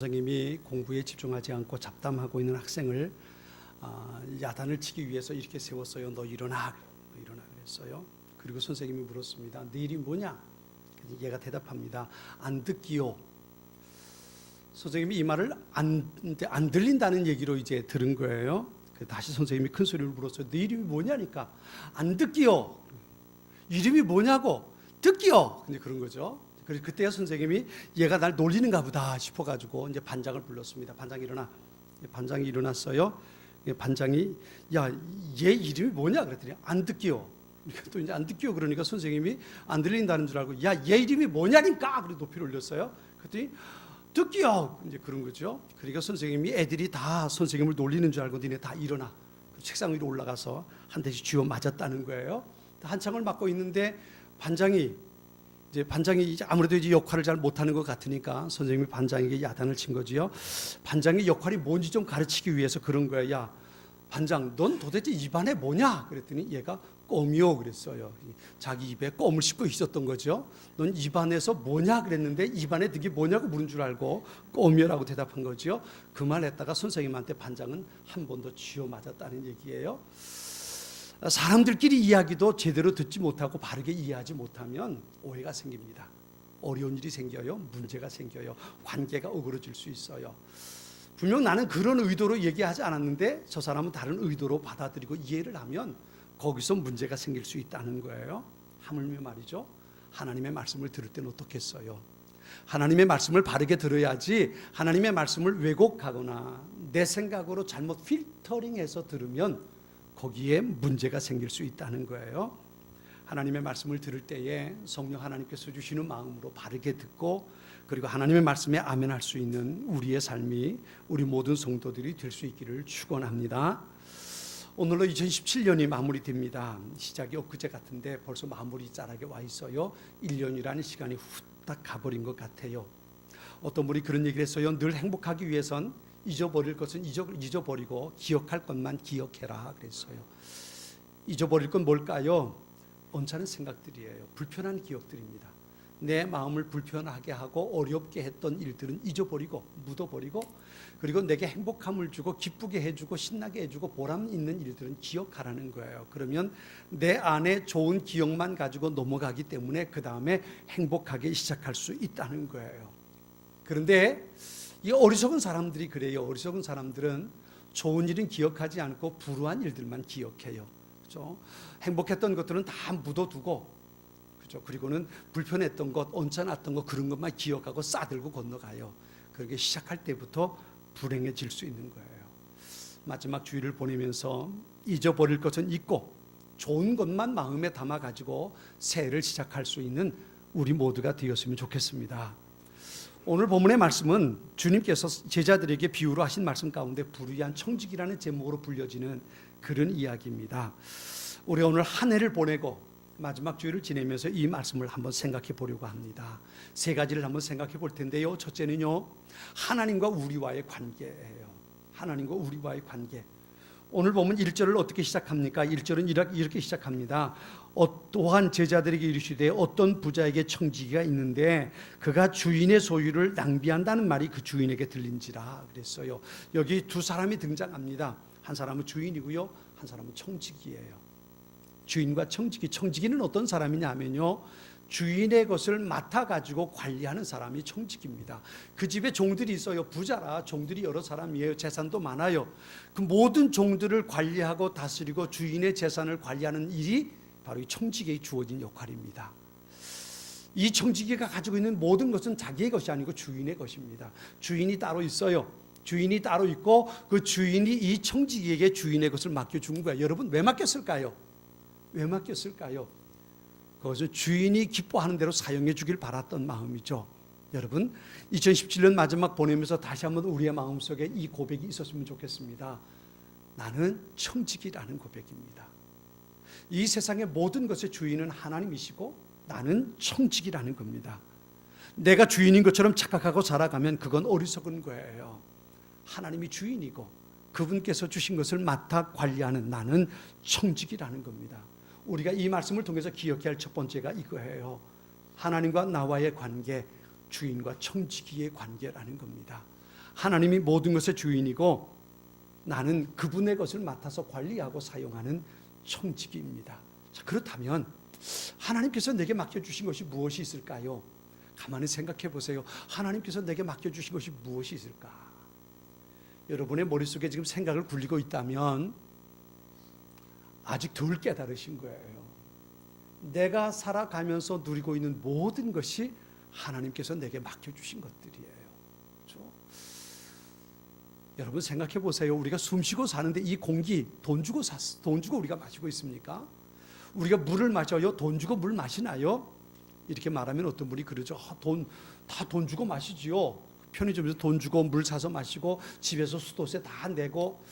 선생님이 공부에 집중하지 않고 잡담하고 있는 학생을 야단을 치기 위해서 이렇게 세웠어요. 너 일어나, 너 일어나 그랬어요. 그리고 선생님이 물었습니다. 네 이름이 뭐냐? 얘가 대답합니다. 안 듣기요. 선생님이 이 말을 안 들린다는 얘기로 이제 들은 거예요. 다시 선생님이 큰 소리로 물었어요. 네 이름이 뭐냐니까. 안 듣기요. 이름이 뭐냐고. 듣기요. 근데 그런 거죠. 그래서 그때야 선생님이 얘가 날 놀리는가 보다 싶어가지고 이제 반장을 불렀습니다. 반장 일어나. 반장이 일어났어요. 반장이 야, 얘 이름이 뭐냐 그랬더니 안 듣기요. 또 이제 안 듣기요 그러니까 선생님이 안 들린다는 줄 알고 야, 얘 이름이 뭐냐니까. 그리고 높이를 올렸어요. 그랬더니 듣기요. 이제 그런 거죠. 그러니까 선생님이 애들이 다 선생님을 놀리는 줄 알고 니네 다 일어나. 책상 위로 올라가서 한 대씩 쥐어 맞았다는 거예요. 한창을 맞고 있는데 반장이 이제 아무래도 이제 역할을 잘 못하는 것 같으니까 선생님이 반장에게 야단을 친 거지요. 반장의 역할이 뭔지 좀 가르치기 위해서 그런 거야. 야, 반장, 넌 도대체 입안에 뭐냐? 그랬더니 얘가 껌이요 그랬어요. 자기 입에 껌을 씹고 있었던 거죠. 넌 입안에서 뭐냐 그랬는데 입안에 득이 뭐냐고 물은 줄 알고 껌이요라고 대답한 거죠. 그 말 했다가 선생님한테 반장은 한 번 더 쥐어 맞았다는 얘기예요. 사람들끼리 이야기도 제대로 듣지 못하고 바르게 이해하지 못하면 오해가 생깁니다. 어려운 일이 생겨요. 문제가 생겨요. 관계가 어그러질 수 있어요. 분명 나는 그런 의도로 얘기하지 않았는데 저 사람은 다른 의도로 받아들이고 이해를 하면 거기서 문제가 생길 수 있다는 거예요. 하물며 말이죠. 하나님의 말씀을 들을 때는 어떻겠어요? 하나님의 말씀을 바르게 들어야지 하나님의 말씀을 왜곡하거나 내 생각으로 잘못 필터링해서 들으면 거기에 문제가 생길 수 있다는 거예요. 하나님의 말씀을 들을 때에 성령 하나님께서 주시는 마음으로 바르게 듣고 그리고 하나님의 말씀에 아멘할 수 있는 우리의 삶이 우리 모든 성도들이 될 수 있기를 축원합니다. 오늘로 2017년이 마무리됩니다. 시작이 엊그제 같은데 벌써 마무리 자락에 와 있어요. 1년이라는 시간이 후딱 가버린 것 같아요. 어떤 분이 그런 얘기를 했어요. 늘 행복하기 위해선 잊어버릴 것은 잊어버리고 기억할 것만 기억해라 그랬어요. 잊어버릴 건 뭘까요? 언짢은 생각들이에요. 불편한 기억들입니다. 내 마음을 불편하게 하고 어렵게 했던 일들은 잊어버리고 묻어버리고 그리고 내게 행복함을 주고 기쁘게 해주고 신나게 해주고 보람 있는 일들은 기억하라는 거예요. 그러면 내 안에 좋은 기억만 가지고 넘어가기 때문에 그 다음에 행복하게 시작할 수 있다는 거예요. 그런데 이 어리석은 사람들이 그래요. 어리석은 사람들은 좋은 일은 기억하지 않고 불우한 일들만 기억해요. 그렇죠? 행복했던 것들은 다 묻어두고, 그렇죠? 그리고는 불편했던 것, 언짢았던 것 그런 것만 기억하고 싸들고 건너가요. 그렇게 시작할 때부터 불행해질 수 있는 거예요. 마지막 주일을 보내면서 잊어버릴 것은 잊고 좋은 것만 마음에 담아가지고 새해를 시작할 수 있는 우리 모두가 되었으면 좋겠습니다. 오늘 본문의 말씀은 주님께서 제자들에게 비유로 하신 말씀 가운데 불의한 청직이라는 제목으로 불려지는 그런 이야기입니다. 우리 오늘 한 해를 보내고 마지막 주일을 지내면서 이 말씀을 한번 생각해 보려고 합니다. 세 가지를 한번 생각해 볼 텐데요. 첫째는요, 하나님과 우리와의 관계예요. 하나님과 우리와의 관계. 오늘 보면 1절을 어떻게 시작합니까? 1절은 이렇게 시작합니다. 또한 제자들에게 이르시되 어떤 부자에게 청지기가 있는데 그가 주인의 소유를 낭비한다는 말이 그 주인에게 들린지라 그랬어요. 여기 두 사람이 등장합니다. 한 사람은 주인이고요, 한 사람은 청지기예요. 주인과 청지기. 청지기는 어떤 사람이냐 하면요, 주인의 것을 맡아가지고 관리하는 사람이 청지기입니다. 그 집에 종들이 있어요. 부자라 종들이 여러 사람이에요. 재산도 많아요. 그 모든 종들을 관리하고 다스리고 주인의 재산을 관리하는 일이 바로 이 청지기에 주어진 역할입니다. 이 청지기가 가지고 있는 모든 것은 자기의 것이 아니고 주인의 것입니다. 주인이 따로 있어요. 주인이 따로 있고 그 주인이 이 청지기에게 주인의 것을 맡겨준 거예요. 여러분 왜 맡겼을까요? 왜 맡겼을까요? 그것은 주인이 기뻐하는 대로 사용해 주길 바랐던 마음이죠. 여러분 2017년 마지막 보내면서 다시 한번 우리의 마음속에 이 고백이 있었으면 좋겠습니다. 나는 청지기라는 고백입니다. 이 세상의 모든 것의 주인은 하나님이시고 나는 청지기라는 겁니다. 내가 주인인 것처럼 착각하고 살아가면 그건 어리석은 거예요. 하나님이 주인이고 그분께서 주신 것을 맡아 관리하는 나는 청지기라는 겁니다. 우리가 이 말씀을 통해서 기억해야 할 첫 번째가 이거예요. 하나님과 나와의 관계, 주인과 청지기의 관계라는 겁니다. 하나님이 모든 것의 주인이고 나는 그분의 것을 맡아서 관리하고 사용하는 청지기입니다. 자, 그렇다면 하나님께서 내게 맡겨주신 것이 무엇이 있을까요? 가만히 생각해 보세요. 하나님께서 내게 맡겨주신 것이 무엇이 있을까? 여러분의 머릿속에 지금 생각을 굴리고 있다면 아직 덜 깨달으신 거예요. 내가 살아가면서 누리고 있는 모든 것이 하나님께서 내게 맡겨주신 것들이에요. 그렇죠? 여러분 생각해 보세요. 우리가 숨 쉬고 사는데 이 공기 돈 주고 우리가 마시고 있습니까? 우리가 물을 마셔요? 돈 주고 물 마시나요? 이렇게 말하면 어떤 분이 그러죠. 다 돈 주고 마시지요. 편의점에서 돈 주고 물 사서 마시고 집에서 수도세 다 내고.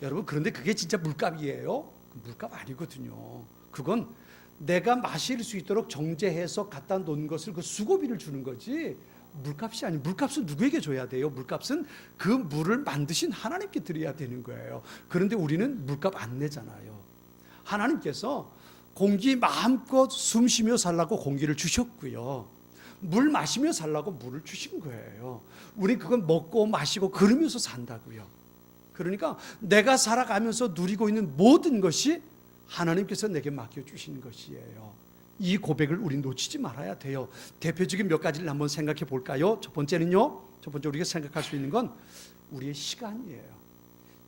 여러분 그런데 그게 진짜 물값이에요? 물값 아니거든요. 그건 내가 마실 수 있도록 정제해서 갖다 놓은 것을 그 수고비를 주는 거지 물값이 아니. 물값은 누구에게 줘야 돼요? 물값은 그 물을 만드신 하나님께 드려야 되는 거예요. 그런데 우리는 물값 안 내잖아요. 하나님께서 공기 마음껏 숨 쉬며 살라고 공기를 주셨고요. 물 마시며 살라고 물을 주신 거예요. 우리 그건 먹고 마시고 그러면서 산다고요. 그러니까 내가 살아가면서 누리고 있는 모든 것이 하나님께서 내게 맡겨주신 것이에요. 이 고백을 우리 놓치지 말아야 돼요. 대표적인 몇 가지를 한번 생각해 볼까요? 첫 번째 우리가 생각할 수 있는 건 우리의 시간이에요.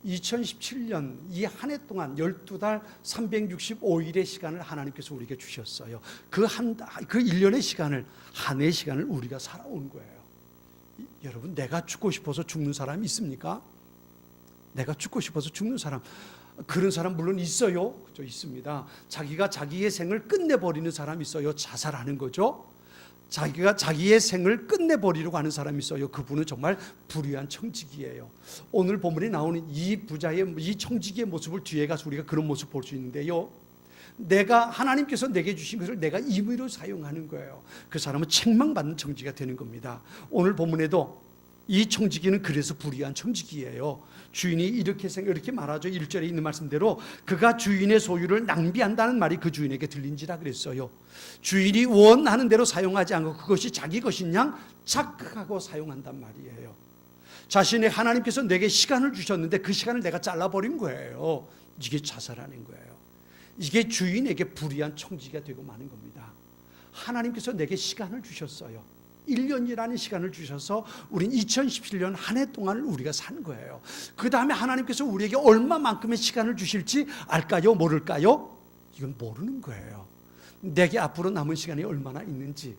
2017년 이 한 해 동안 12달 365일의 시간을 하나님께서 우리에게 주셨어요. 그 1년의 시간을, 한 해의 시간을 우리가 살아온 거예요. 여러분, 내가 죽고 싶어서 죽는 사람이 있습니까? 내가 죽고 싶어서 죽는 사람, 그런 사람 물론 있어요. 그렇죠? 있습니다. 자기가 자기의 생을 끝내버리는 사람이 있어요. 자살하는 거죠. 자기가 자기의 생을 끝내버리려고 하는 사람이 있어요. 그분은 정말 불의한 청지기예요. 오늘 본문에 나오는 이 부자의, 이 청지기의 모습을 뒤에 가서 우리가 그런 모습 볼 수 있는데요. 내가 하나님께서 내게 주신 것을 내가 임의로 사용하는 거예요. 그 사람은 책망받는 청지기가 되는 겁니다. 오늘 본문에도 이 청지기는 그래서 불의한 청지기예요. 주인이 이렇게 말하죠. 1절에 있는 말씀대로 그가 주인의 소유를 낭비한다는 말이 그 주인에게 들린지라 그랬어요. 주인이 원하는 대로 사용하지 않고 그것이 자기 것인 양 착각하고 사용한단 말이에요. 자신의 하나님께서 내게 시간을 주셨는데 그 시간을 내가 잘라버린 거예요. 이게 자살하는 거예요. 이게 주인에게 불의한 청지기가 되고 마는 겁니다. 하나님께서 내게 시간을 주셨어요. 1년이라는 시간을 주셔서 우린 2017년 한 해 동안을 우리가 산 거예요. 그 다음에 하나님께서 우리에게 얼마만큼의 시간을 주실지 알까요? 모를까요? 이건 모르는 거예요. 내게 앞으로 남은 시간이 얼마나 있는지.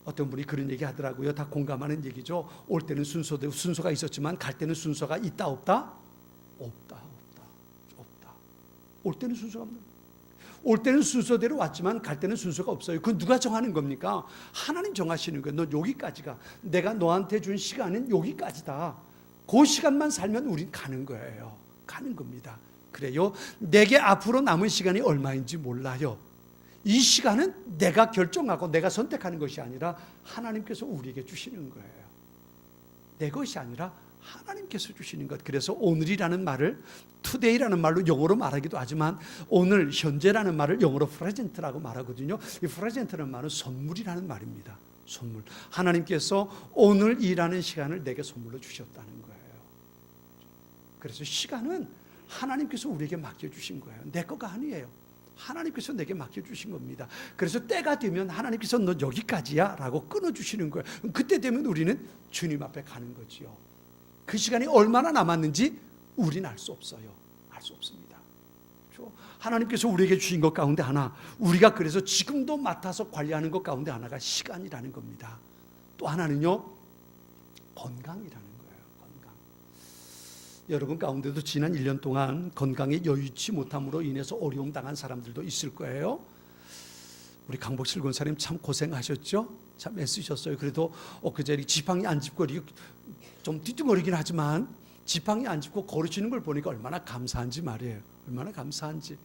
어떤 분이 그런 얘기 하더라고요. 다 공감하는 얘기죠. 올 때는 순서가 있었지만 갈 때는 순서가 있다 없다? 없다. 올 때는 순서가 없는. 올 때는 순서대로 왔지만 갈 때는 순서가 없어요. 그건 누가 정하는 겁니까? 하나님 정하시는 거예요. 너 여기까지가. 내가 너한테 준 시간은 여기까지다. 그 시간만 살면 우린 가는 거예요. 가는 겁니다. 그래요. 내게 앞으로 남은 시간이 얼마인지 몰라요. 이 시간은 내가 결정하고 내가 선택하는 것이 아니라 하나님께서 우리에게 주시는 거예요. 내 것이 아니라 하나님께서 주시는 것. 그래서 오늘이라는 말을 today라는 말로 영어로 말하기도 하지만 오늘 현재라는 말을 영어로 present라고 말하거든요. 이 present라는 말은 선물이라는 말입니다. 선물. 하나님께서 오늘이라는 시간을 내게 선물로 주셨다는 거예요. 그래서 시간은 하나님께서 우리에게 맡겨주신 거예요. 내 거가 아니에요. 하나님께서 내게 맡겨주신 겁니다. 그래서 때가 되면 하나님께서 너 여기까지야 라고 끊어주시는 거예요. 그때 되면 우리는 주님 앞에 가는 거지요. 그 시간이 얼마나 남았는지 우리는 알 수 없어요. 알 수 없습니다. 그렇죠? 하나님께서 우리에게 주신 것 가운데 하나, 우리가 그래서 지금도 맡아서 관리하는 것 가운데 하나가 시간이라는 겁니다. 또 하나는요, 건강이라는 거예요. 건강. 여러분 가운데도 지난 1년 동안 건강에 여유치 못함으로 인해서 어려움 당한 사람들도 있을 거예요. 우리 강복실 권사님 참 고생하셨죠? 참 애쓰셨어요. 그래도 엊그제 지팡이 안 짚고 좀 뒤뚱거리긴 하지만 지팡이 안 짚고 걸으시는 걸 보니까 얼마나 감사한지 말이에요. 얼마나 감사한지.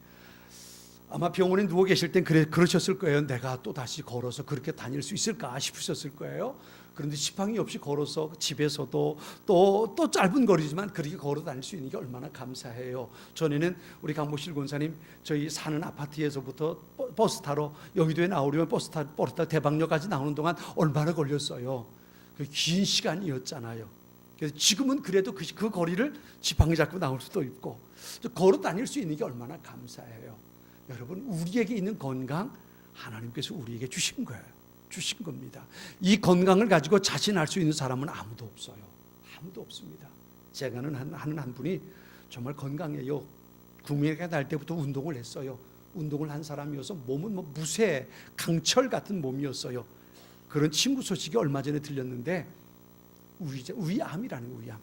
아마 병원에 누워 계실 땐 그러셨을 거예요. 내가 또 다시 걸어서 그렇게 다닐 수 있을까 싶으셨을 거예요. 그런데 지팡이 없이 걸어서 집에서도 또 짧은 거리지만 그렇게 걸어 다닐 수 있는 게 얼마나 감사해요. 전에는 우리 강복실 권사님 저희 사는 아파트에서부터 버스 타러 여의도에 나오려면 버스 타러 대방역까지 나오는 동안 얼마나 걸렸어요. 긴 시간이었잖아요. 그래서 지금은 그래도 그 거리를 지팡이 잡고 나올 수도 있고 걸어 다닐 수 있는 게 얼마나 감사해요. 여러분, 우리에게 있는 건강 하나님께서 우리에게 주신 거예요. 주신 겁니다. 이 건강을 가지고 자신할 수 있는 사람은 아무도 없어요. 아무도 없습니다. 제가 아는 한 분이 정말 건강해요. 국민회가 날 때부터 운동을 했어요. 운동을 한 사람이어서 몸은 뭐 무쇠 강철 같은 몸이었어요. 그런 친구 소식이 얼마 전에 들렸는데 위암이라는 거예요.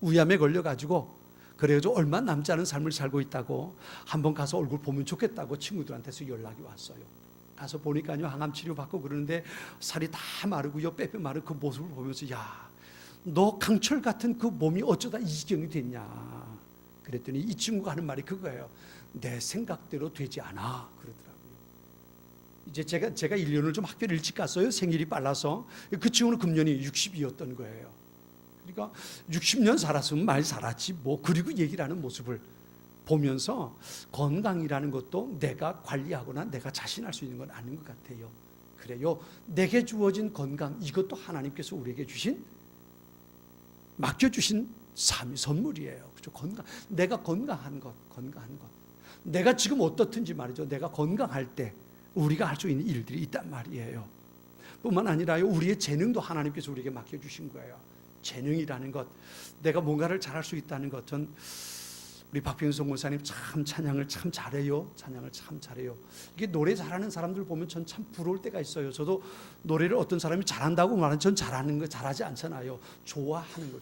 위암에 걸려가지고 그래가지고 얼마 남지 않은 삶을 살고 있다고 한번 가서 얼굴 보면 좋겠다고 친구들한테서 연락이 왔어요. 가서 보니까요, 항암 치료 받고 그러는데 살이 다 마르고요, 빼빼 마르고 그 모습을 보면서 야, 너 강철 같은 그 몸이 어쩌다 이 지경이 됐냐. 그랬더니 이 친구가 하는 말이 그거예요. 내 생각대로 되지 않아 그러더라고요. 이제 제가 1년을 좀 학교를 일찍 갔어요. 생일이 빨라서. 그 친구는 금년이 60이었던 거예요. 그러니까 60년 살았으면 많이 살았지 뭐. 그리고 얘기를 하는 모습을 보면서 건강이라는 것도 내가 관리하거나 내가 자신할 수 있는 건 아닌 것 같아요. 그래요. 내게 주어진 건강, 이것도 하나님께서 우리에게 주신, 맡겨주신 선물이에요. 그렇죠? 건강. 내가 건강한 것. 내가 지금 어떻든지 말이죠. 내가 건강할 때 우리가 할 수 있는 일들이 있단 말이에요. 뿐만 아니라요, 우리의 재능도 하나님께서 우리에게 맡겨주신 거예요. 재능이라는 것, 내가 뭔가를 잘할 수 있다는 것. 전 우리 박병성 목사님 참 찬양을 참 잘해요. 이게 노래 잘하는 사람들 보면 전 참 부러울 때가 있어요. 저도 노래를 어떤 사람이 잘한다고 말하면 전 잘하는 거 잘하지 않잖아요. 좋아하는 거.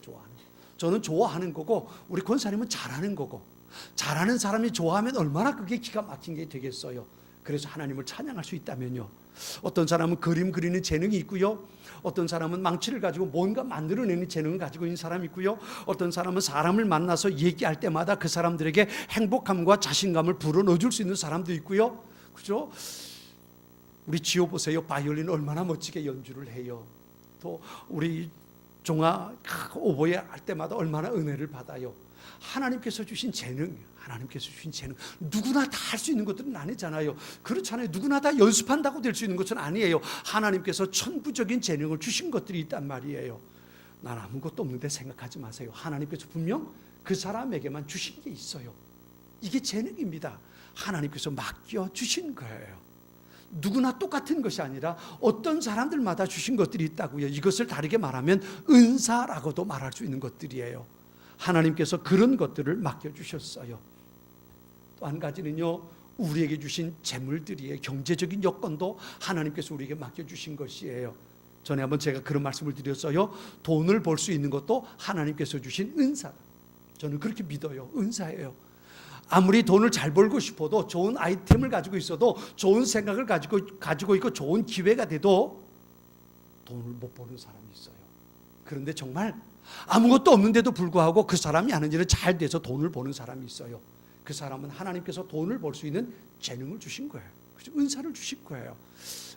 저는 좋아하는 거고 우리 권사님은 잘하는 거고, 잘하는 사람이 좋아하면 얼마나 그게 기가 막힌 게 되겠어요. 그래서 하나님을 찬양할 수 있다면요. 어떤 사람은 그림 그리는 재능이 있고요. 어떤 사람은 망치를 가지고 뭔가 만들어내는 재능을 가지고 있는 사람이 있고요. 어떤 사람은 사람을 만나서 얘기할 때마다 그 사람들에게 행복함과 자신감을 불어넣어줄 수 있는 사람도 있고요. 그죠? 우리 지호 보세요. 바이올린 얼마나 멋지게 연주를 해요. 또 우리 종아 오보에 할 때마다 얼마나 은혜를 받아요. 하나님께서 주신 재능, 누구나 다 할 수 있는 것들은 아니잖아요. 그렇잖아요. 누구나 다 연습한다고 될 수 있는 것은 아니에요. 하나님께서 천부적인 재능을 주신 것들이 있단 말이에요. 난 아무것도 없는데 생각하지 마세요. 하나님께서 분명 그 사람에게만 주신 게 있어요. 이게 재능입니다. 하나님께서 맡겨주신 거예요. 누구나 똑같은 것이 아니라 어떤 사람들마다 주신 것들이 있다고요. 이것을 다르게 말하면 은사라고도 말할 수 있는 것들이에요. 하나님께서 그런 것들을 맡겨주셨어요. 또 한 가지는요, 우리에게 주신 재물들이에요. 경제적인 여건도 하나님께서 우리에게 맡겨주신 것이에요. 전에 한번 제가 그런 말씀을 드렸어요. 돈을 벌 수 있는 것도 하나님께서 주신 은사. 저는 그렇게 믿어요. 은사예요. 아무리 돈을 잘 벌고 싶어도, 좋은 아이템을 가지고 있어도, 좋은 생각을 가지고 있고 좋은 기회가 돼도 돈을 못 버는 사람이 있어요. 그런데 정말 아무것도 없는데도 불구하고 그 사람이 하는 일은 잘 돼서 돈을 버는 사람이 있어요. 그 사람은 하나님께서 돈을 벌 수 있는 재능을 주신 거예요. 은사를 주신 거예요.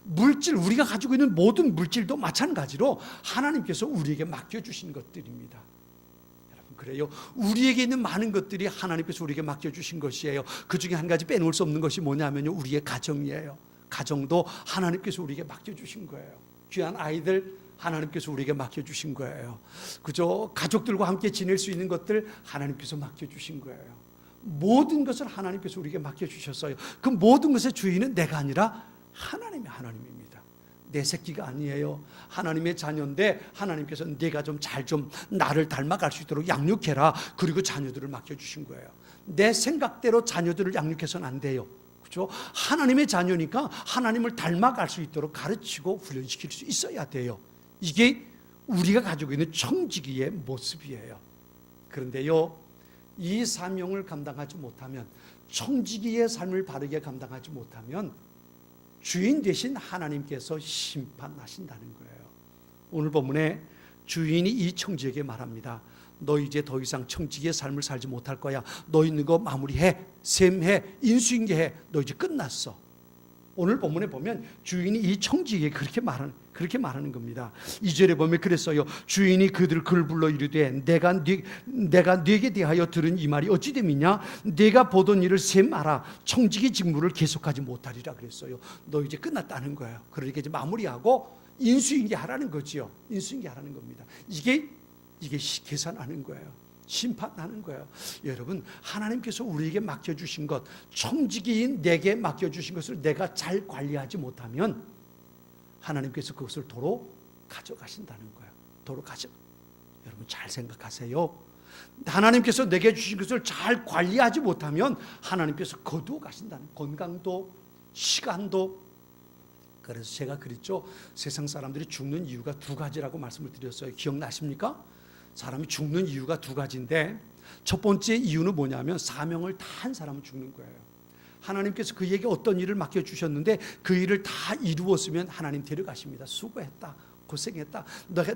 물질, 우리가 가지고 있는 모든 물질도 마찬가지로 하나님께서 우리에게 맡겨주신 것들입니다. 여러분, 그래요. 우리에게 있는 많은 것들이 하나님께서 우리에게 맡겨주신 것이에요. 그 중에 한 가지 빼놓을 수 없는 것이 뭐냐면요, 우리의 가정이에요. 가정도 하나님께서 우리에게 맡겨주신 거예요. 귀한 아이들 하나님께서 우리에게 맡겨주신 거예요. 그저 가족들과 함께 지낼 수 있는 것들 하나님께서 맡겨주신 거예요. 모든 것을 하나님께서 우리에게 맡겨주셨어요. 그 모든 것의 주인은 내가 아니라 하나님입니다. 내 새끼가 아니에요. 하나님의 자녀인데 하나님께서 네가 좀 나를 닮아갈 수 있도록 양육해라. 그리고 자녀들을 맡겨주신 거예요. 내 생각대로 자녀들을 양육해서는 안 돼요. 그렇죠? 하나님의 자녀니까 하나님을 닮아갈 수 있도록 가르치고 훈련시킬 수 있어야 돼요. 이게 우리가 가지고 있는 청지기의 모습이에요. 그런데요, 이 사명을 감당하지 못하면, 청지기의 삶을 바르게 감당하지 못하면 주인 되신 하나님께서 심판하신다는 거예요. 오늘 본문에 주인이 이 청지에게 말합니다. 너 이제 더 이상 청지기의 삶을 살지 못할 거야. 너 있는 거 마무리해, 셈해, 인수인계해. 너 이제 끝났어. 오늘 본문에 보면 주인이 이 청지에게 그렇게 말하는 겁니다. 2절에 보면 그랬어요. 주인이 그를 불러 이르되 내가 네게 대하여 들은 이 말이 어찌 됨이냐? 네가 보던 일을 셈하라. 청지기 직무를 계속하지 못하리라 그랬어요. 너 이제 끝났다는 거예요. 그러니까 이제 마무리하고 인수인계하라는 거지요. 인수인계하라는 겁니다. 이게 이게 계산하는 거예요. 심판하는 거예요. 여러분, 하나님께서 우리에게 맡겨주신 것, 청지기인 내게 맡겨주신 것을 내가 잘 관리하지 못하면 하나님께서 그것을 도로 가져가신다는 거예요. 도로 여러분 잘 생각하세요. 하나님께서 내게 주신 것을 잘 관리하지 못하면 하나님께서 거두어 가신다는, 건강도 시간도. 그래서 제가 그랬죠. 세상 사람들이 죽는 이유가 두 가지라고 말씀을 드렸어요. 기억나십니까? 사람이 죽는 이유가 두 가지인데, 첫 번째 이유는 뭐냐면 사명을 다한 사람은 죽는 거예요. 하나님께서 그에게 어떤 일을 맡겨주셨는데 그 일을 다 이루었으면 하나님 데려가십니다. 수고했다, 고생했다,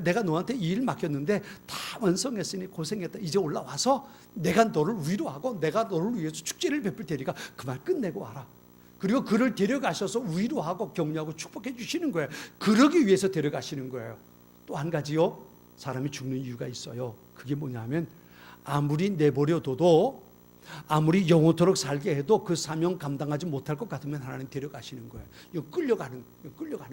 내가 너한테 이 일 맡겼는데 다 완성했으니 고생했다, 이제 올라와서 내가 너를 위로하고 내가 너를 위해서 축제를 베풀 테니까 그만 끝내고 와라. 그리고 그를 데려가셔서 위로하고 격려하고 축복해 주시는 거예요. 그러기 위해서 데려가시는 거예요. 또 한 가지요, 사람이 죽는 이유가 있어요. 그게 뭐냐면 아무리 내버려둬도, 아무리 영원토록 살게 해도 그 사명 감당하지 못할 것 같으면 하나님 데려가시는 거예요. 이거 끌려가는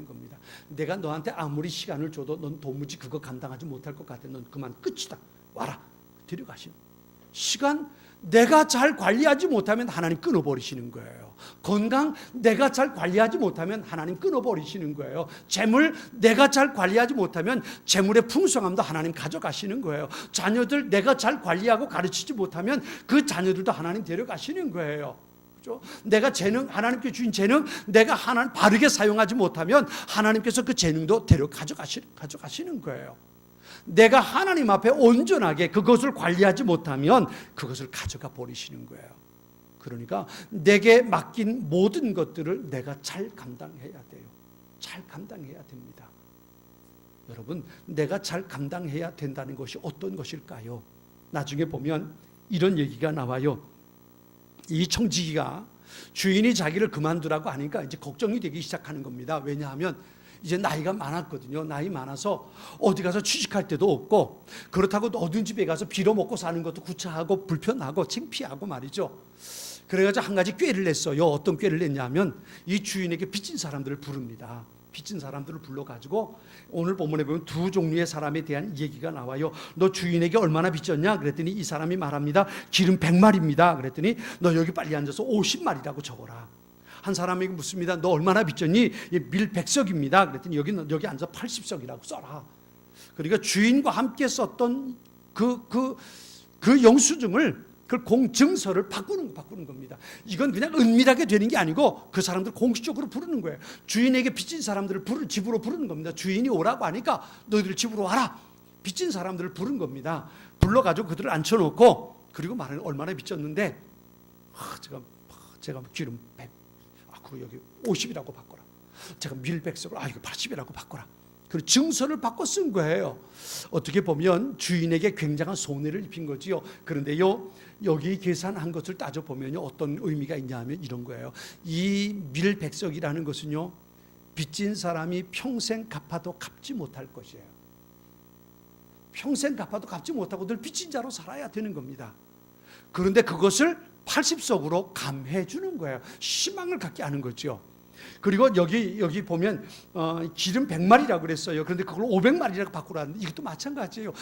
겁니다. 내가 너한테 아무리 시간을 줘도 넌 도무지 그거 감당하지 못할 것 같아. 넌 그만 끝이다, 와라. 데려가시는 시간. 내가 잘 관리하지 못하면 하나님 끊어버리시는 거예요. 건강 내가 잘 관리하지 못하면 하나님 끊어버리시는 거예요. 재물 내가 잘 관리하지 못하면 재물의 풍성함도 하나님 가져가시는 거예요. 자녀들 내가 잘 관리하고 가르치지 못하면 그 자녀들도 하나님 데려가시는 거예요. 그렇죠? 내가 재능, 하나님께 주신 재능 내가 하나님 바르게 사용하지 못하면 하나님께서 그 재능도 가져가시는 거예요. 내가 하나님 앞에 온전하게 그것을 관리하지 못하면 그것을 가져가 버리시는 거예요. 그러니까 내게 맡긴 모든 것들을 내가 잘 감당해야 돼요. 잘 감당해야 됩니다. 여러분, 내가 잘 감당해야 된다는 것이 어떤 것일까요? 나중에 보면 이런 얘기가 나와요. 이 청지기가 주인이 자기를 그만두라고 하니까 이제 걱정이 되기 시작하는 겁니다. 왜냐하면 이제 나이가 많았거든요. 나이 많아서 어디 가서 취직할 데도 없고, 그렇다고 어두운 집에 가서 빌어먹고 사는 것도 구차하고 불편하고 창피하고 말이죠. 그래가지고 한 가지 꾀를 냈어요. 어떤 꾀를 냈냐면 이 주인에게 빚진 사람들을 부릅니다. 빚진 사람들을 불러가지고 오늘 본문에 보면 두 종류의 사람에 대한 얘기가 나와요. 너 주인에게 얼마나 빚졌냐? 그랬더니 이 사람이 말합니다. 기름 100마리입니다. 그랬더니 너 여기 빨리 앉아서 50마리라고 적어라. 한 사람에게 묻습니다. 너 얼마나 빚졌니? 밀 100석입니다. 그랬더니 여기 앉아 80석이라고 써라. 그러니까 주인과 함께 썼던 그 영수증을, 그 공증서를 바꾸는 겁니다. 이건 그냥 은밀하게 되는 게 아니고 그 사람들 공식적으로 부르는 거예요. 주인에게 빚진 사람들을 집으로 부르는 겁니다. 주인이 오라고 하니까 너희들 집으로 와라. 빚진 사람들을 부른 겁니다. 불러가지고 그들을 앉혀놓고, 그리고 말하는 얼마나 빚졌는데, 제가 기름 100, 여기 50이라고 바꿔라. 제가 밀 100석을 이거 80이라고 바꿔라. 그리고 증서를 바꿔 쓴 거예요. 어떻게 보면 주인에게 굉장한 손해를 입힌 거지요. 그런데요, 여기 계산한 것을 따져보면요, 어떤 의미가 있냐면 이런 거예요. 이 밀 100석이라는 것은요, 빚진 사람이 평생 갚아도 갚지 못할 것이에요. 평생 갚아도 갚지 못하고 늘 빚진 자로 살아야 되는 겁니다. 그런데 그것을 80석으로 감해 주는 거예요. 희망을 갖게 하는 거죠. 그리고 여기 보면 기름 100마리라고 그랬어요. 그런데 그걸 500마리라고 바꾸라는데 이것도 마찬가지예요.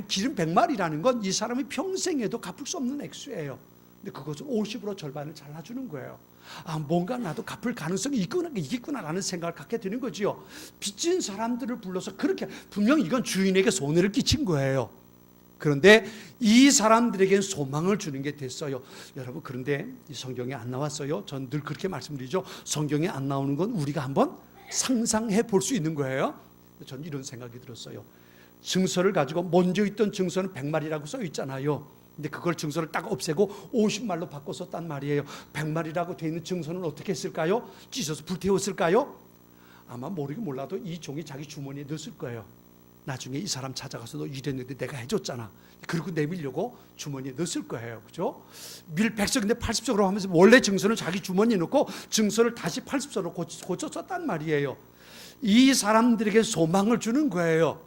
기름 100마리라는 건 이 사람이 평생에도 갚을 수 없는 액수예요. 근데 그것을 50으로 절반을 잘라주는 거예요. 뭔가 나도 갚을 가능성이 있겠구나라는 생각을 갖게 되는 거지요. 빚진 사람들을 불러서 그렇게, 분명히 이건 주인에게 손해를 끼친 거예요. 그런데 이 사람들에게는 소망을 주는 게 됐어요. 여러분, 그런데 이 성경에 안 나왔어요. 전 늘 그렇게 말씀드리죠. 성경에 안 나오는 건 우리가 한번 상상해 볼 수 있는 거예요. 전 이런 생각이 들었어요. 증서를 가지고 먼저 있던 증서는 100마리라고 써 있잖아요. 근데 그걸 증서를 딱 없애고 50말로 바꿔 썼단 말이에요. 100마리라고 되어 있는 증서는 어떻게 했을까요? 찢어서 불태웠을까요? 아마 모르긴 몰라도 이 종이 자기 주머니에 넣었을 거예요. 나중에 이 사람 찾아가서 너 이랬는데 내가 해줬잖아. 그리고 내밀려고 주머니에 넣었을 거예요. 그죠? 밀 100석인데 80석으로 하면서 원래 증서는 자기 주머니에 넣고 증서를 다시 80석으로 고쳐 썼단 말이에요. 이 사람들에게 소망을 주는 거예요.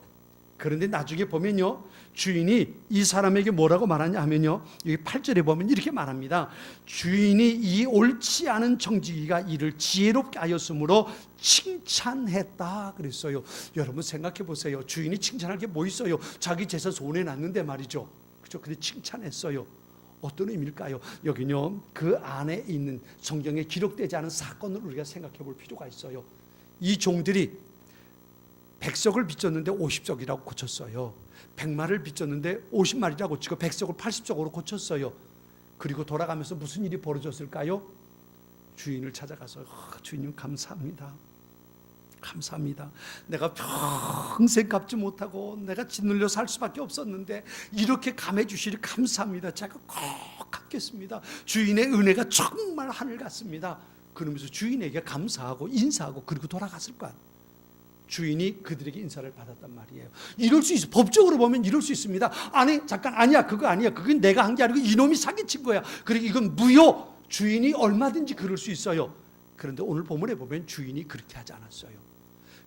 그런데 나중에 보면요, 주인이 이 사람에게 뭐라고 말하냐 하면요, 여기 8절에 보면 이렇게 말합니다. 주인이 이 옳지 않은 청지기가 이를 지혜롭게 하였으므로 칭찬했다 그랬어요. 여러분 생각해 보세요. 주인이 칭찬할 게 뭐 있어요? 자기 재산 손에 놨는데 말이죠. 그죠? 근데 칭찬했어요. 어떤 의미일까요? 여기요, 그 안에 있는 성경에 기록되지 않은 사건을 우리가 생각해 볼 필요가 있어요. 이 종들이 100석을 빚졌는데 50석이라고 고쳤어요. 100마리를 빚졌는데 50마리라고 고치고 100석을 80석으로 고쳤어요. 그리고 돌아가면서 무슨 일이 벌어졌을까요? 주인을 찾아가서 주인님 감사합니다. 감사합니다. 내가 평생 갚지 못하고 내가 짓눌려 살 수밖에 없었는데 이렇게 감해 주시니 감사합니다. 제가 꼭 갚겠습니다. 주인의 은혜가 정말 하늘 같습니다. 그러면서 주인에게 감사하고 인사하고 그리고 돌아갔을 것 같아요. 주인이 그들에게 인사를 받았단 말이에요. 이럴 수 있어. 법적으로 보면 이럴 수 있습니다. 아니 잠깐, 아니야, 그거 아니야. 그건 내가 한 게 아니고 이놈이 사기친 거야. 그리고 이건 무효. 주인이 얼마든지 그럴 수 있어요. 그런데 오늘 본문에 보면 주인이 그렇게 하지 않았어요.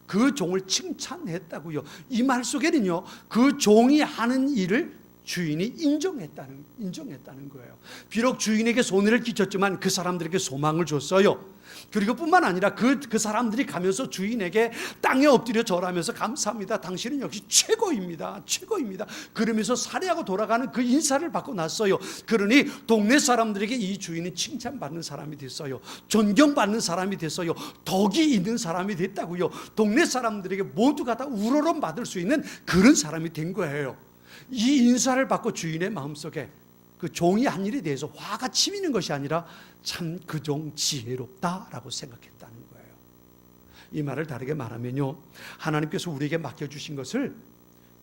그 종을 칭찬했다고요. 이 말 속에는요, 그 종이 하는 일을 주인이 인정했다는 거예요. 비록 주인에게 손해를 끼쳤지만 그 사람들에게 소망을 줬어요. 그리고 뿐만 아니라 그 사람들이 가면서 주인에게 땅에 엎드려 절하면서 감사합니다. 당신은 역시 최고입니다. 최고입니다. 그러면서 살해하고 돌아가는 그 인사를 받고 났어요. 그러니 동네 사람들에게 이 주인은 칭찬받는 사람이 됐어요. 존경받는 사람이 됐어요. 덕이 있는 사람이 됐다고요. 동네 사람들에게 모두가 다 우러럼 받을 수 있는 그런 사람이 된 거예요. 이 인사를 받고 주인의 마음속에 그 종이 한 일에 대해서 화가 치미는 것이 아니라 참 그 종 지혜롭다라고 생각했다는 거예요. 이 말을 다르게 말하면요, 하나님께서 우리에게 맡겨주신 것을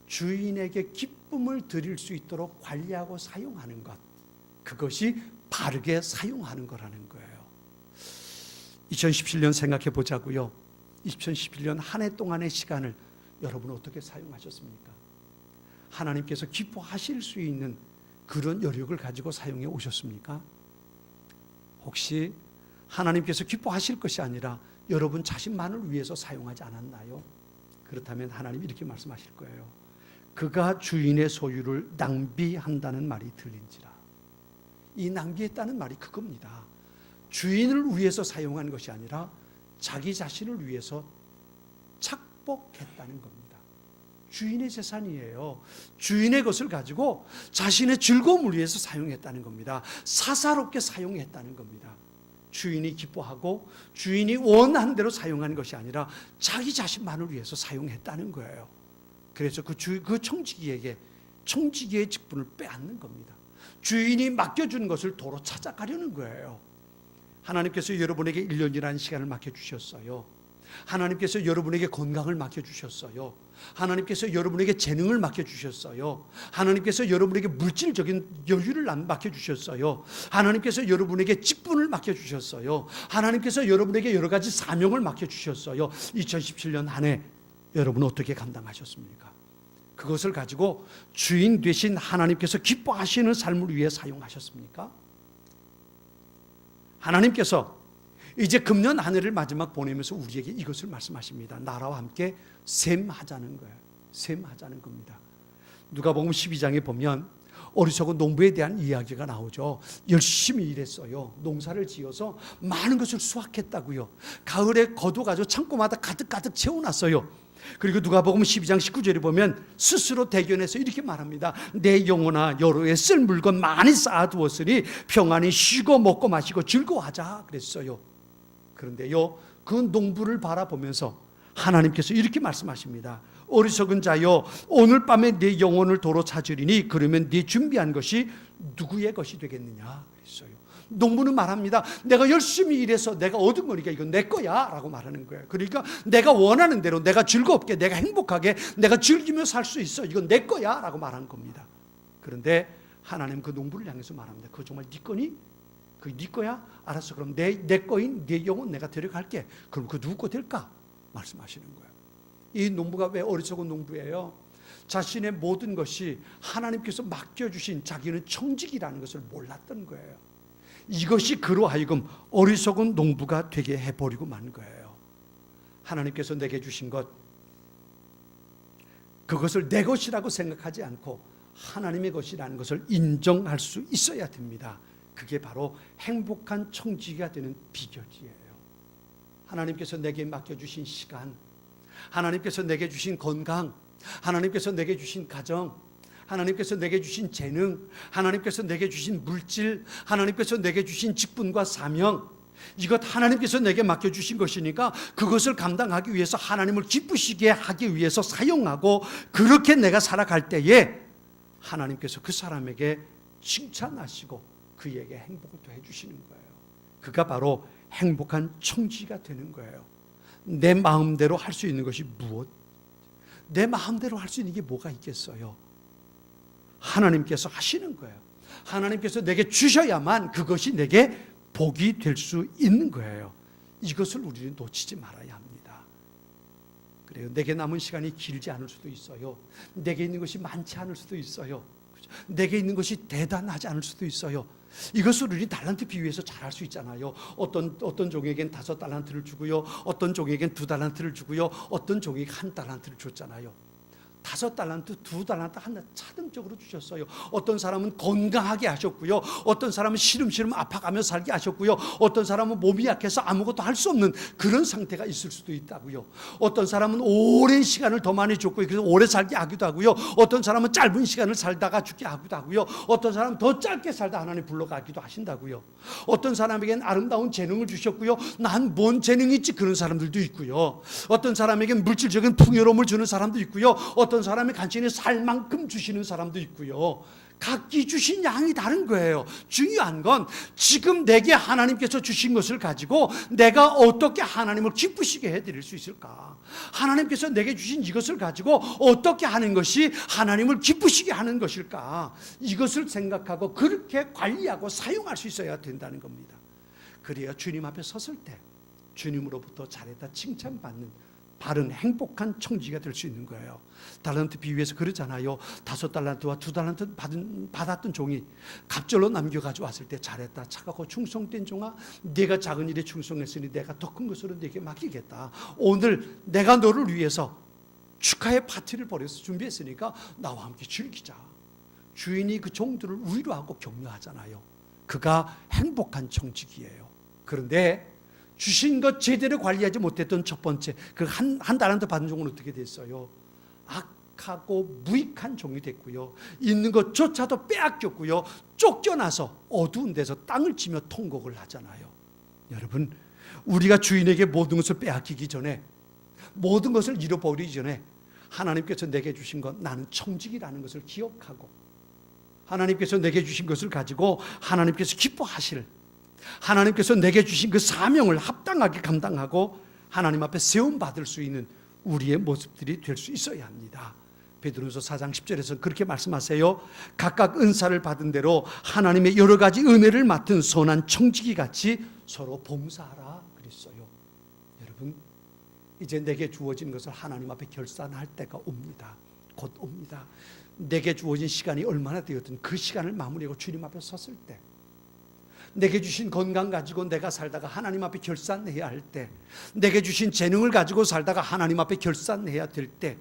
주인에게 기쁨을 드릴 수 있도록 관리하고 사용하는 것, 그것이 바르게 사용하는 거라는 거예요. 2017년 생각해 보자고요. 2017년 한 해 동안의 시간을 여러분 어떻게 사용하셨습니까? 하나님께서 기뻐하실 수 있는 그런 여력을 가지고 사용해 오셨습니까? 혹시 하나님께서 기뻐하실 것이 아니라 여러분 자신만을 위해서 사용하지 않았나요? 그렇다면 하나님 이렇게 말씀하실 거예요. 그가 주인의 소유를 낭비한다는 말이 들린지라. 이 낭비했다는 말이 그겁니다. 주인을 위해서 사용한 것이 아니라 자기 자신을 위해서 착복했다는 겁니다. 주인의 재산이에요. 주인의 것을 가지고 자신의 즐거움을 위해서 사용했다는 겁니다. 사사롭게 사용했다는 겁니다. 주인이 기뻐하고 주인이 원하는 대로 사용한 것이 아니라 자기 자신만을 위해서 사용했다는 거예요. 그래서 그 청지기에게 청지기의 직분을 빼앗는 겁니다. 주인이 맡겨준 것을 도로 찾아가려는 거예요. 하나님께서 여러분에게 1년이라는 시간을 맡겨주셨어요. 하나님께서 여러분에게 건강을 맡겨주셨어요. 하나님께서 여러분에게 재능을 맡겨주셨어요. 하나님께서 여러분에게 물질적인 여유를 맡겨주셨어요. 하나님께서 여러분에게 직분을 맡겨주셨어요. 하나님께서 여러분에게 여러 가지 사명을 맡겨주셨어요. 2017년 한 해 여러분 어떻게 감당하셨습니까? 그것을 가지고 주인 되신 하나님께서 기뻐하시는 삶을 위해 사용하셨습니까? 하나님께서 이제 금년 한 해를 마지막 보내면서 우리에게 이것을 말씀하십니다. 나라와 함께 셈하자는 거예요. 셈하자는 겁니다. 누가복음 12장에 보면 어리석은 농부에 대한 이야기가 나오죠. 열심히 일했어요. 농사를 지어서 많은 것을 수확했다고요. 가을에 거둬가지고 창고마다 가득가득 채워놨어요. 그리고 누가복음 12장 19절에 보면 스스로 대견해서 이렇게 말합니다. 내 영혼아, 여러 해 쓸 물건 많이 쌓아두었으니 평안히 쉬고 먹고 마시고 즐거워하자 그랬어요. 그런데요, 그 농부를 바라보면서 하나님께서 이렇게 말씀하십니다. 어리석은 자여, 오늘 밤에 내 영혼을 도로 찾으리니 그러면 네 준비한 것이 누구의 것이 되겠느냐 그랬어요. 농부는 말합니다. 내가 열심히 일해서 내가 얻은 거니까 이건 내 거야 라고 말하는 거예요. 그러니까 내가 원하는 대로 내가 즐겁게 내가 행복하게 내가 즐기며 살 수 있어. 이건 내 거야 라고 말하는 겁니다. 그런데 하나님 그 농부를 향해서 말합니다. 그거 정말 네 거니? 그게 네 거야? 알았어. 그럼 내 거인 내 영혼 내가 데려갈게. 그럼 그 누구 거 될까? 말씀하시는 거예요. 이 농부가 왜 어리석은 농부예요? 자신의 모든 것이 하나님께서 맡겨주신 자기는 청직이라는 것을 몰랐던 거예요. 이것이 그로 하여금 어리석은 농부가 되게 해버리고 만 거예요. 하나님께서 내게 주신 것, 그것을 내 것이라고 생각하지 않고 하나님의 것이라는 것을 인정할 수 있어야 됩니다. 그게 바로 행복한 청지기가 되는 비결이에요. 하나님께서 내게 맡겨주신 시간, 하나님께서 내게 주신 건강, 하나님께서 내게 주신 가정, 하나님께서 내게 주신 재능, 하나님께서 내게 주신 물질, 하나님께서 내게 주신 직분과 사명, 이것 하나님께서 내게 맡겨주신 것이니까 그것을 감당하기 위해서 하나님을 기쁘시게 하기 위해서 사용하고, 그렇게 내가 살아갈 때에 하나님께서 그 사람에게 칭찬하시고 그에게 행복을 또 해주시는 거예요. 그가 바로 행복한 청지기가 되는 거예요. 내 마음대로 할 수 있는 것이 무엇? 내 마음대로 할 수 있는 게 뭐가 있겠어요? 하나님께서 하시는 거예요. 하나님께서 내게 주셔야만 그것이 내게 복이 될 수 있는 거예요. 이것을 우리는 놓치지 말아야 합니다. 그래요. 내게 남은 시간이 길지 않을 수도 있어요. 내게 있는 것이 많지 않을 수도 있어요. 내게 있는 것이 대단하지 않을 수도 있어요. 이것을 우리 달란트 비유에서 잘 할 수 있잖아요. 어떤 종에겐 5달란트를 주고요, 어떤 종에겐 2달란트를 주고요, 어떤 종에게 1달란트를 줬잖아요. 5달란트, 2달란트 하나 차등적으로 주셨어요. 어떤 사람은 건강하게 하셨고요, 어떤 사람은 시름시름 아파가며 살게 하셨고요, 어떤 사람은 몸이 약해서 아무것도 할 수 없는 그런 상태가 있을 수도 있다고요. 어떤 사람은 오랜 시간을 더 많이 줬고 그래서 오래 살게 하기도 하고요, 어떤 사람은 짧은 시간을 살다가 죽게 하기도 하고요, 어떤 사람은 더 짧게 살다 하나님 불러가기도 하신다고요. 어떤 사람에겐 아름다운 재능을 주셨고요, 난 뭔 재능이 있지 그런 사람들도 있고요. 어떤 사람에겐 물질적인 풍요로움을 주는 사람도 있고요, 어떤 사람이 간신히 살 만큼 주시는 사람도 있고요. 각기 주신 양이 다른 거예요. 중요한 건 지금 내게 하나님께서 주신 것을 가지고 내가 어떻게 하나님을 기쁘시게 해드릴 수 있을까? 하나님께서 내게 주신 이것을 가지고 어떻게 하는 것이 하나님을 기쁘시게 하는 것일까? 이것을 생각하고 그렇게 관리하고 사용할 수 있어야 된다는 겁니다. 그래야 주님 앞에 섰을 때 주님으로부터 잘했다 칭찬받는 바른 행복한 청지기가 될 수 있는 거예요. 달란트 비유에서 그러잖아요. 5달란트와 2달란트 받았던 종이 갑절로 남겨가지고 왔을 때, 잘했다 착하고 충성된 종아, 네가 작은 일에 충성했으니 내가 더 큰 것으로 네게 맡기겠다. 오늘 내가 너를 위해서 축하의 파티를 벌여서 준비했으니까 나와 함께 즐기자. 주인이 그 종들을 위로하고 격려하잖아요. 그가 행복한 청지기예요. 그런데 주신 것 제대로 관리하지 못했던 첫 번째, 그 한 달란트 받은 종은 어떻게 됐어요? 악하고 무익한 종이 됐고요, 있는 것조차도 빼앗겼고요, 쫓겨나서 어두운 데서 땅을 치며 통곡을 하잖아요. 여러분, 우리가 주인에게 모든 것을 빼앗기기 전에, 모든 것을 잃어버리기 전에 하나님께서 내게 주신 것, 나는 청지기라는 것을 기억하고 하나님께서 내게 주신 것을 가지고 하나님께서 기뻐하실, 하나님께서 내게 주신 그 사명을 합당하게 감당하고 하나님 앞에 세움받을 수 있는 우리의 모습들이 될 수 있어야 합니다. 베드로전서 4장 10절에서 그렇게 말씀하세요. 각각 은사를 받은 대로 하나님의 여러 가지 은혜를 맡은 선한 청지기 같이 서로 봉사하라 그랬어요. 여러분, 이제 내게 주어진 것을 하나님 앞에 결산할 때가 옵니다. 곧 옵니다. 내게 주어진 시간이 얼마나 되었든 그 시간을 마무리하고 주님 앞에 섰을 때, 내게 주신 건강 가지고 내가 살다가 하나님 앞에 결산해야 할 때, 내게 주신 재능을 가지고 살다가 하나님 앞에 결산해야 될 때,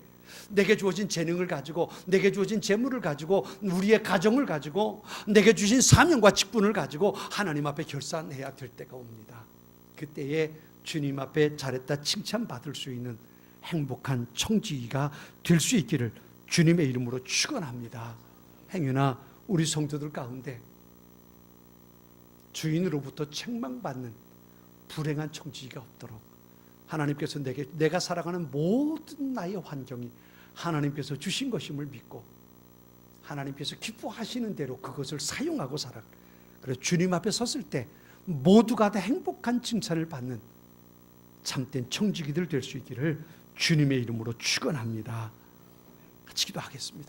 내게 주어진 재능을 가지고, 내게 주어진 재물을 가지고, 우리의 가정을 가지고, 내게 주신 사명과 직분을 가지고 하나님 앞에 결산해야 될 때가 옵니다. 그때에 주님 앞에 잘했다 칭찬받을 수 있는 행복한 청지기가 될 수 있기를 주님의 이름으로 축원합니다. 행여나 우리 성도들 가운데 주인으로부터 책망받는 불행한 청지기가 없도록 하나님께서 내가 살아가는 모든 나의 환경이 하나님께서 주신 것임을 믿고 하나님께서 기뻐하시는 대로 그것을 사용하고 살아. 그래서 주님 앞에 섰을 때 모두가 다 행복한 칭찬을 받는 참된 청지기들 될 수 있기를 주님의 이름으로 축원합니다. 같이 기도하겠습니다.